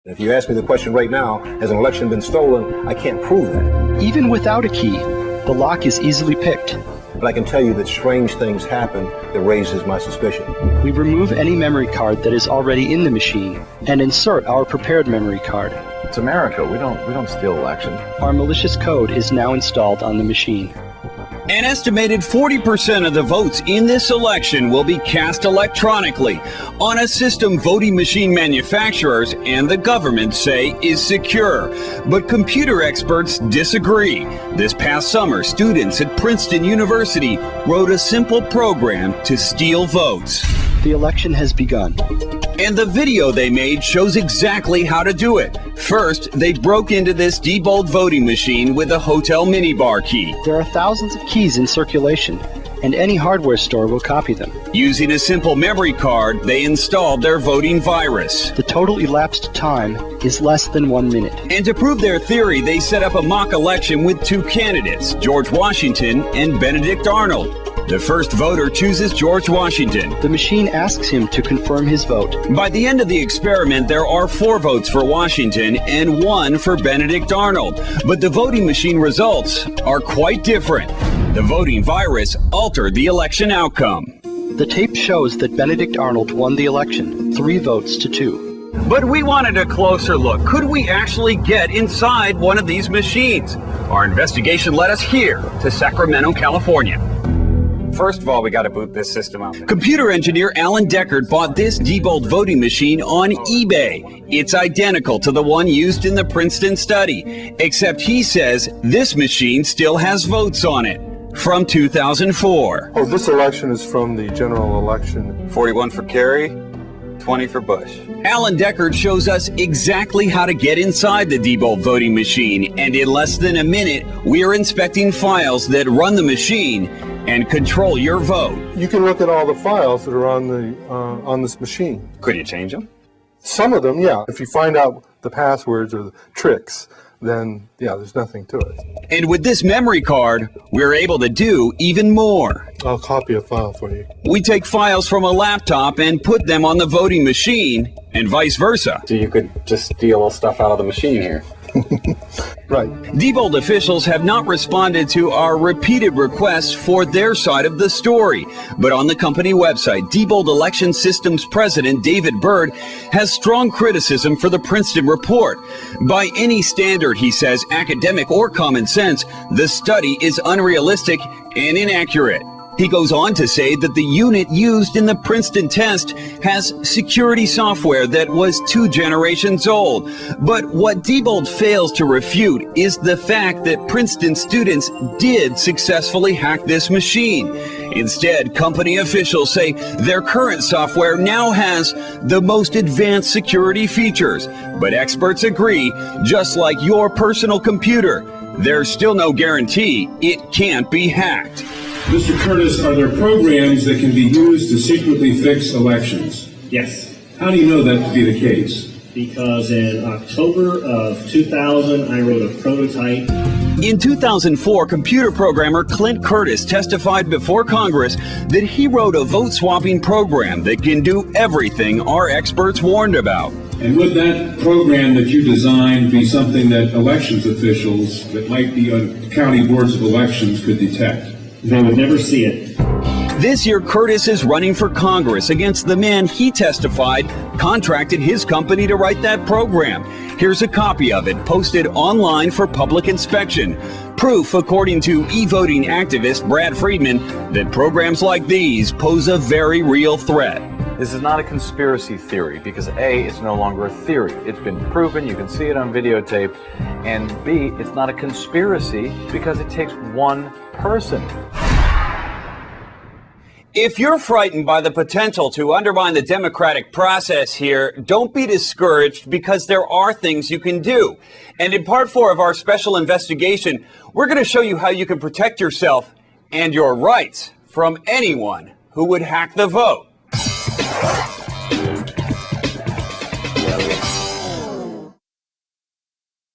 If you ask me the question right now, has an election been stolen, I can't prove that. Even without a key, the lock is easily picked. But I can tell you that strange things happen that raises my suspicion. We remove any memory card that is already in the machine and insert our prepared memory card. It's America. We don't steal elections. Our malicious code is now installed on the machine. An estimated 40% of the votes in this election will be cast electronically on a system voting machine manufacturers and the government say is secure. But computer experts disagree. This past summer, students at Princeton University wrote a simple program to steal votes. The election has begun. And the video they made shows exactly how to do it. First, they broke into this Diebold voting machine with a hotel minibar key. There are thousands of keys in circulation, and any hardware store will copy them. Using a simple memory card, they installed their voting virus. The total elapsed time is less than 1 minute. And to prove their theory, they set up a mock election with two candidates, George Washington and Benedict Arnold. The first voter chooses George Washington. The machine asks him to confirm his vote. By the end of the experiment, there are 4 votes for Washington and 1 for Benedict Arnold. But the voting machine results are quite different. The voting virus altered the election outcome. The tape shows that Benedict Arnold won the election, 3 votes to 2. But we wanted a closer look. Could we actually get inside one of these machines? Our investigation led us here to Sacramento, California. First of all, we got to boot this system up. Computer engineer Alan Deckard bought this Diebold voting machine on eBay. It's identical to the one used in the Princeton study, except he says this machine still has votes on it from 2004. Oh, this election is from the general election. 41 for Kerry, 20 for Bush. Alan Deckard shows us exactly how to get inside the Diebold voting machine, and in less than a minute, we are inspecting files that run the machine and control your vote. You can look at all the files that are on this machine. Could you change them? Some of them, yeah. If you find out the passwords or the tricks, then, yeah, there's nothing to it. And with this memory card, we're able to do even more. I'll copy a file for you. We take files from a laptop and put them on the voting machine, and vice versa. So you could just steal stuff out of the machine here. Right. Diebold officials have not responded to our repeated requests for their side of the story. But on the company website, Diebold Election Systems President David Byrd has strong criticism for the Princeton report. By any standard, he says, academic or common sense, the study is unrealistic and inaccurate. He goes on to say that the unit used in the Princeton test has security software that was 2 generations old. But what Diebold fails to refute is the fact that Princeton students did successfully hack this machine. Instead, company officials say their current software now has the most advanced security features. But experts agree, just like your personal computer, there's still no guarantee it can't be hacked. Mr. Curtis, are there programs that can be used to secretly fix elections? Yes. How do you know that to be the case? Because in October of 2000, I wrote a prototype. In 2004, computer programmer Clint Curtis testified before Congress that he wrote a vote-swapping program that can do everything our experts warned about. And would that program that you designed be something that elections officials that might be on county boards of elections could detect? They would never see it. This year, Curtis is running for Congress against the man he testified contracted his company to write that program. Here's a copy of it posted online for public inspection. Proof, according to e-voting activist Brad Friedman, that programs like these pose a very real threat. This is not a conspiracy theory because A, it's no longer a theory. It's been proven, you can see it on videotape. And B, it's not a conspiracy because it takes one person. If you're frightened by the potential to undermine the democratic process here, don't be discouraged because there are things you can do. And in part 4 of our special investigation, we're going to show you how you can protect yourself and your rights from anyone who would hack the vote.